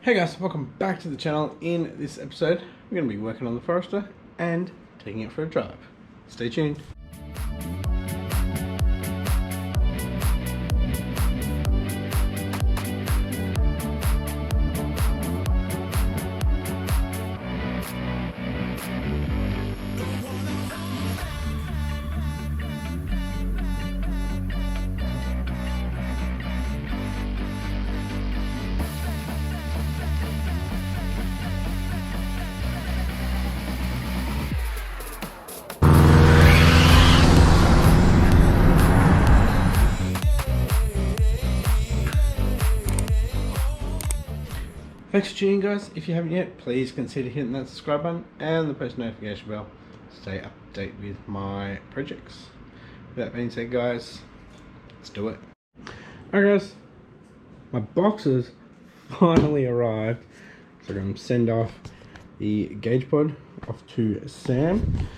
Hey guys, welcome back to the channel. In this episode, we're going to be working on the Forester and taking it for a drive. Stay tuned. Thanks for tuning in, guys. If you haven't yet, please consider hitting that subscribe button and the post notification bell to stay up to date with my projects. With that being said, guys, let's do it. Alright guys, my boxes finally arrived. So I'm going to send off the gauge pod off to Sam.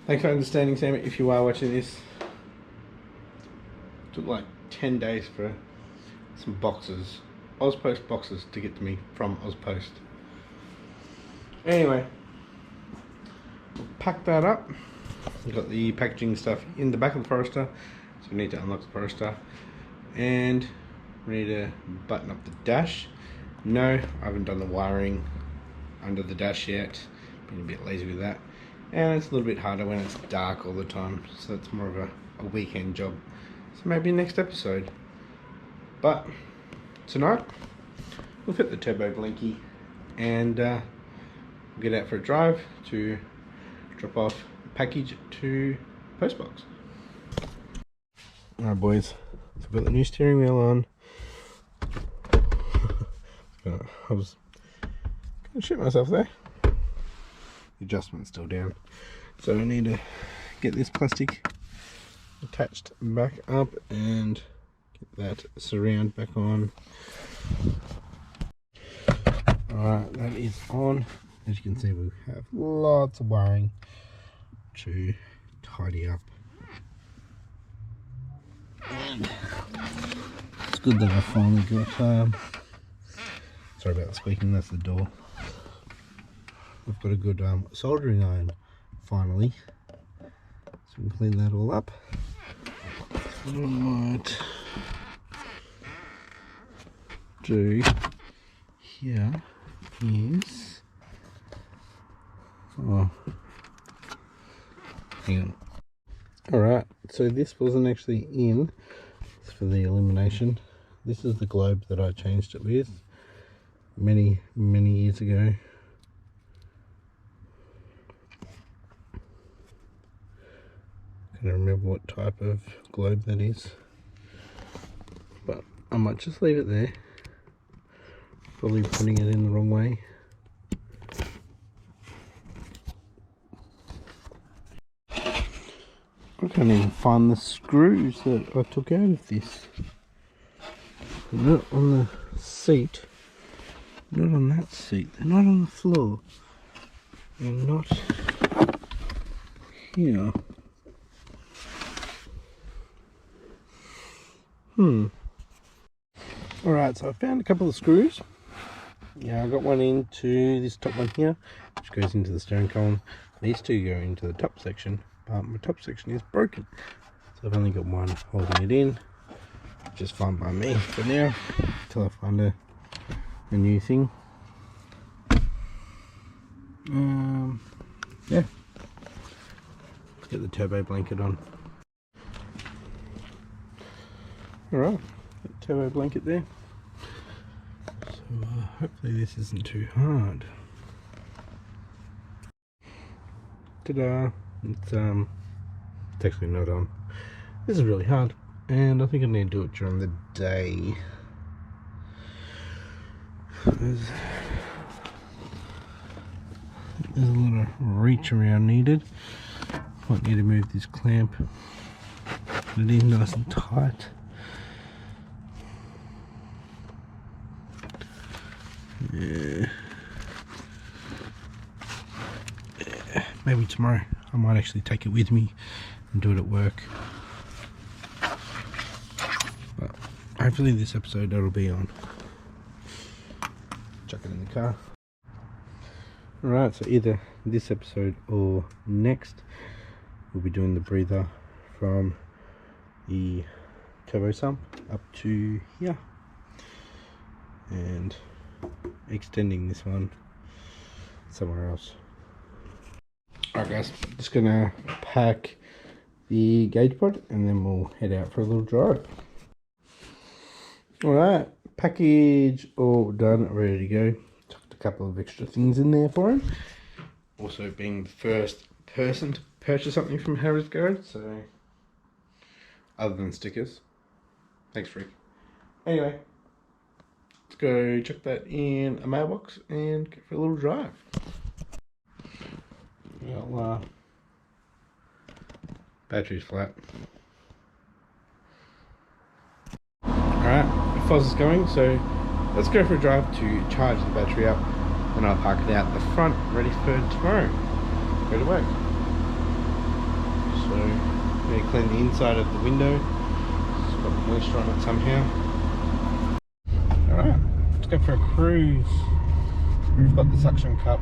Thanks for understanding, Sam, if you are watching this. It took like 10 days for some boxes, Ozpost boxes, to get to me from Ozpost. Anyway, pack that up. We've got the packaging stuff in the back of the Forester, so we need to unlock the Forester, and we need to button up the dash. No, I haven't done the wiring under the dash yet. Been a bit lazy with that, and it's a little bit harder when it's dark all the time, so it's more of a weekend job. So maybe next episode. But tonight we'll fit the turbo blinky and get out for a drive to drop off the package to postbox. Alright boys, so I've got the new steering wheel on. I was gonna shoot myself there. The adjustment's still down, so I need to get this plastic attached back up and get that surround back on. Alright, that is on. As you can see, we have lots of wiring to tidy up, and it's good that I finally got sorry about the squeaking, that's the door. I've got a good soldering iron finally, so we can clean that all up. So what I might do here is, oh, hang on. Alright, so this wasn't actually in, it's for the illumination. This is the globe that I changed it with many years ago. I don't remember what type of globe that is, but I might just leave it there. Probably putting it in the wrong way. I can't even find the screws that I took out of this. They're not on the seat. Not on that seat. They're not on the floor. They're not here. Alright, so I found a couple of screws. Yeah, I got one into this top one here, which goes into the steering column. These two go into the top section, but my top section is broken. So I've only got one holding it in, which is fine by me for now, until I find a new thing. Yeah. Let's get the turbo blanket on. Alright, turbo blanket there. So hopefully this isn't too hard. Ta-da! It's actually not on. This is really hard, and I think I need to do it during the day. There's a lot of reach around needed. Might need to move this clamp. It is nice and tight. Yeah. Maybe tomorrow I might actually take it with me and do it at work. But hopefully this episode that'll be on. chuck it in the car. Alright, so either this episode or next we'll be doing the breather from the turbo sump up to here and extending this one somewhere else. Alright guys, just gonna pack the gauge pod and then we'll head out for a little drive. Alright, package all done, ready to go. Tucked a couple of extra things in there for him. Also being the first person to purchase something from Harry's Garage, so other than stickers. Thanks, Rick. Anyway, let's go chuck that in a mailbox and go for a little drive. Well, battery's flat. Alright, Foz is going, so let's go for a drive to charge the battery up, and I'll park it out the front, ready for tomorrow. Go to work. So, I'm going to clean the inside of the window. It's got moisture on it somehow. Alright, let's go for a cruise. We've got the suction cup,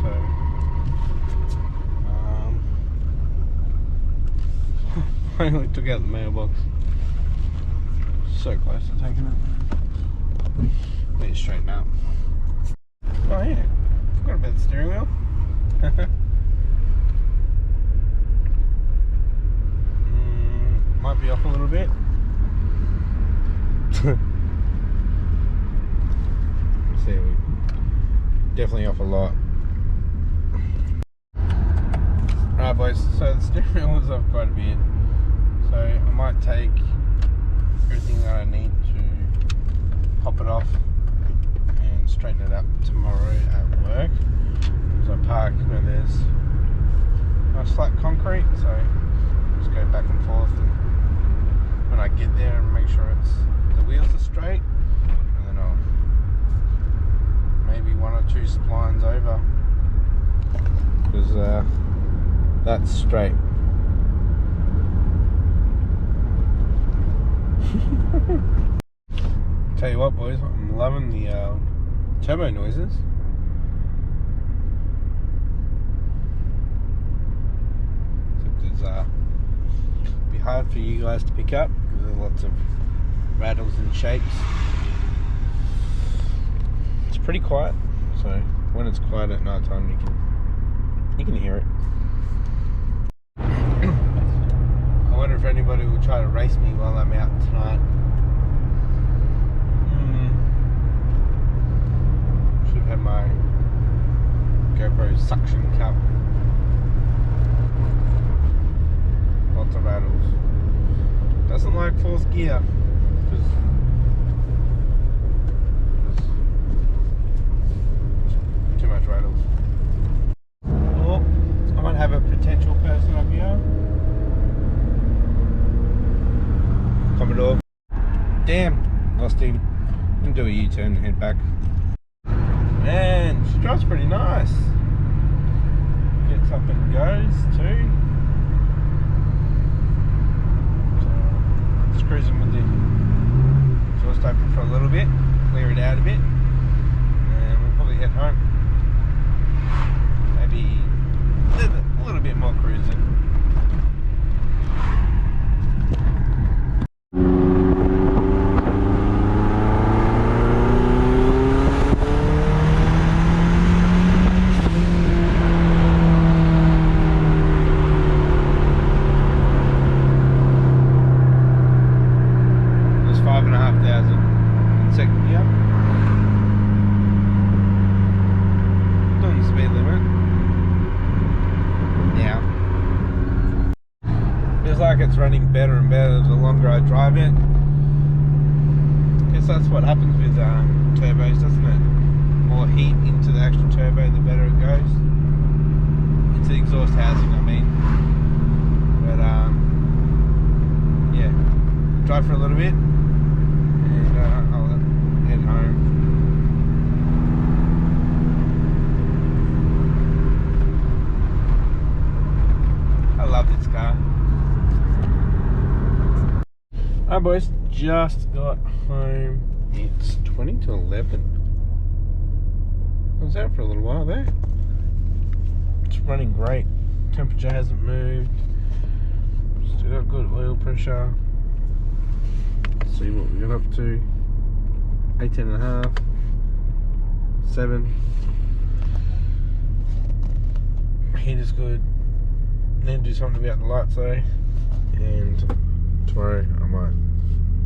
so I only took out the mailbox. So close to taking it. Need to straighten up. Oh yeah, forgot about the steering wheel. Might be off a little bit. See, we definitely off a lot. Alright boys, so the steering wheel is off quite a bit. So I might take everything that I need to pop it off and straighten it up tomorrow at work. Because I park where there's nice flat concrete, so just go back and forth, and when I get there and make sure the wheels are straight, and then I'll maybe 1 or 2 splines over, because that's straight. Tell you what boys, I'm loving the turbo noises. Except it'll be hard for you guys to pick up because there's lots of rattles and shakes. It's pretty quiet, so when it's quiet at night time you can hear it. I wonder if anybody will try to race me while I'm out tonight. Should have had my GoPro suction cup. Lots of rattles. Doesn't like 4th gear because too much rattles. Oh, I might have a potential person up here. Commodore. Damn, lost him. And do a U-turn and head back. Man, she drives pretty nice. Gets up and goes too. So, just cruising with the exhaust open for a little bit, clear it out a bit, and we'll probably head home. Maybe a little bit more cruising. It's running better and better the longer I drive it. I guess that's what happens with turbos, doesn't it? More heat into the actual turbo, the better it goes. It's the exhaust housing, I mean. But yeah, drive for a little bit and I'll head home. I love this car. Alright boys, just got home. It's 20 to 11. was out for a little while there. It's running great. Temperature hasn't moved. Still got good oil pressure. Let's see what we got up to. 18.5. 7. Heat is good. Need to do something about the lights though. And tomorrow I might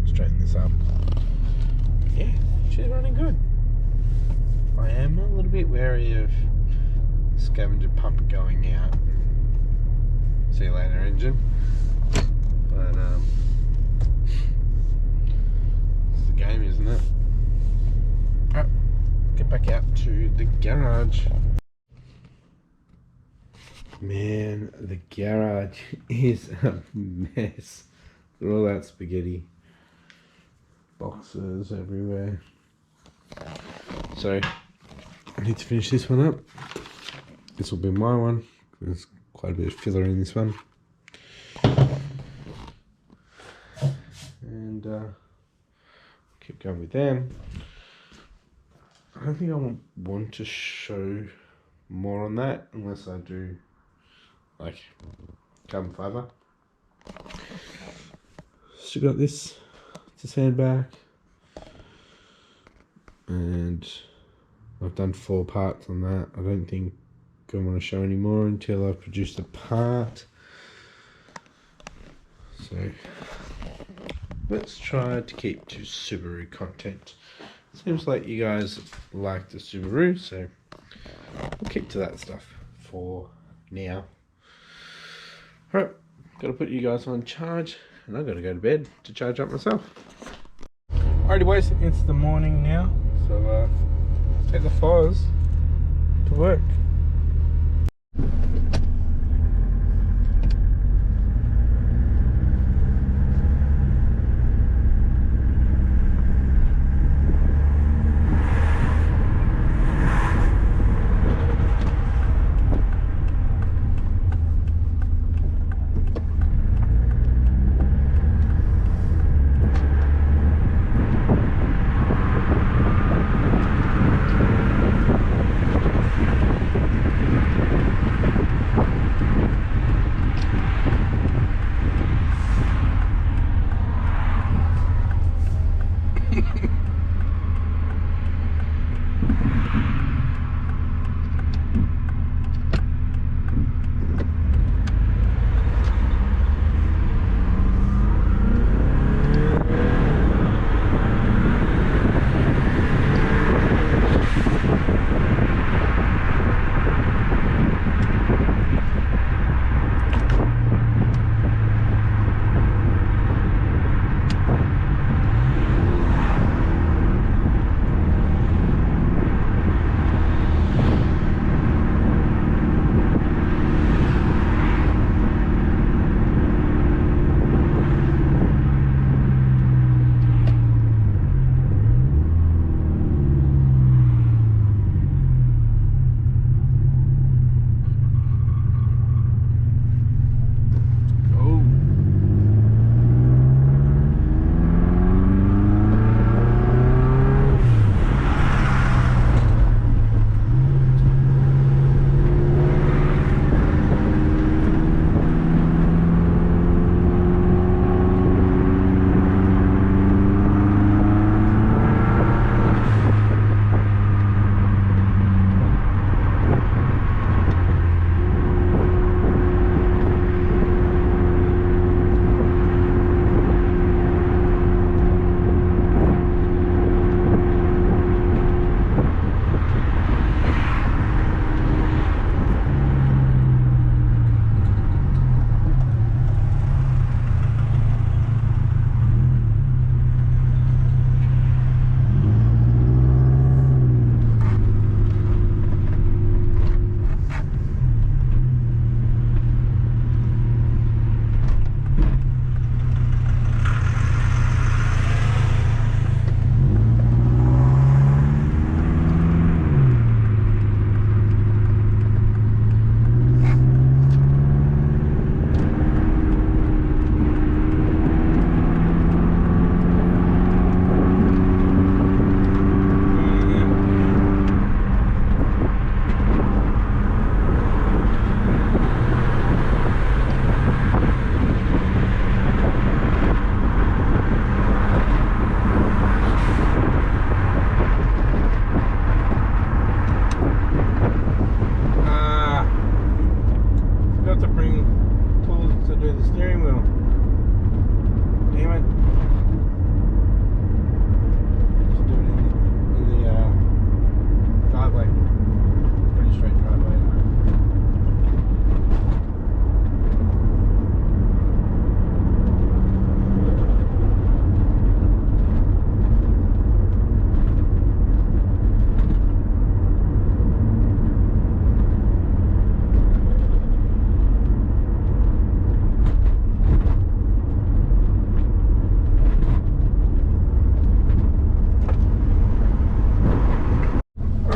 straighten this up. Yeah, she's running good. I am a little bit wary of the scavenger pump going out. See you later, engine. But it's the game, isn't it? Alright, get back out to the garage. Man, the garage is a mess. Look at all that spaghetti. Boxes everywhere. So, I need to finish this one up. This will be my one. There's quite a bit of filler in this one. And keep going with them. I don't think I want to show more on that unless I do like carbon fibre. Still got this to sand back, and I've done 4 parts on that. I don't think I want to show any more until I've produced a part. So let's try to keep to Subaru content. Seems like you guys like the Subaru, so we'll keep to that stuff for now. Alright, gotta put you guys on charge, and I've gotta go to bed to charge up myself. Alrighty boys, it's the morning now, so take the fires to work.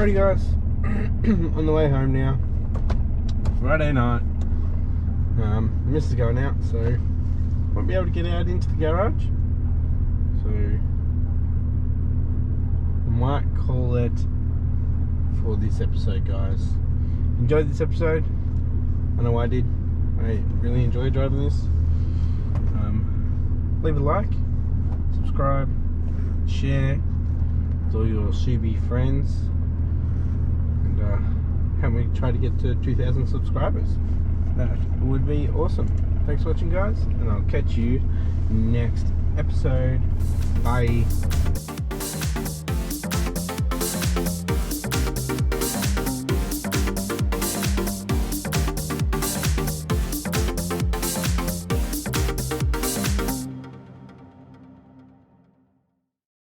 Alrighty guys, on the way home now. Friday night. Missus going out, so won't be able to get out into the garage. So I might call it for this episode, guys. Enjoyed this episode. I know I did. I really enjoyed driving this. Leave a like, subscribe, share with all your Subi friends, and help me try to get to 2,000 subscribers. That would be awesome. Thanks for watching, guys, and I'll catch you next episode. Bye.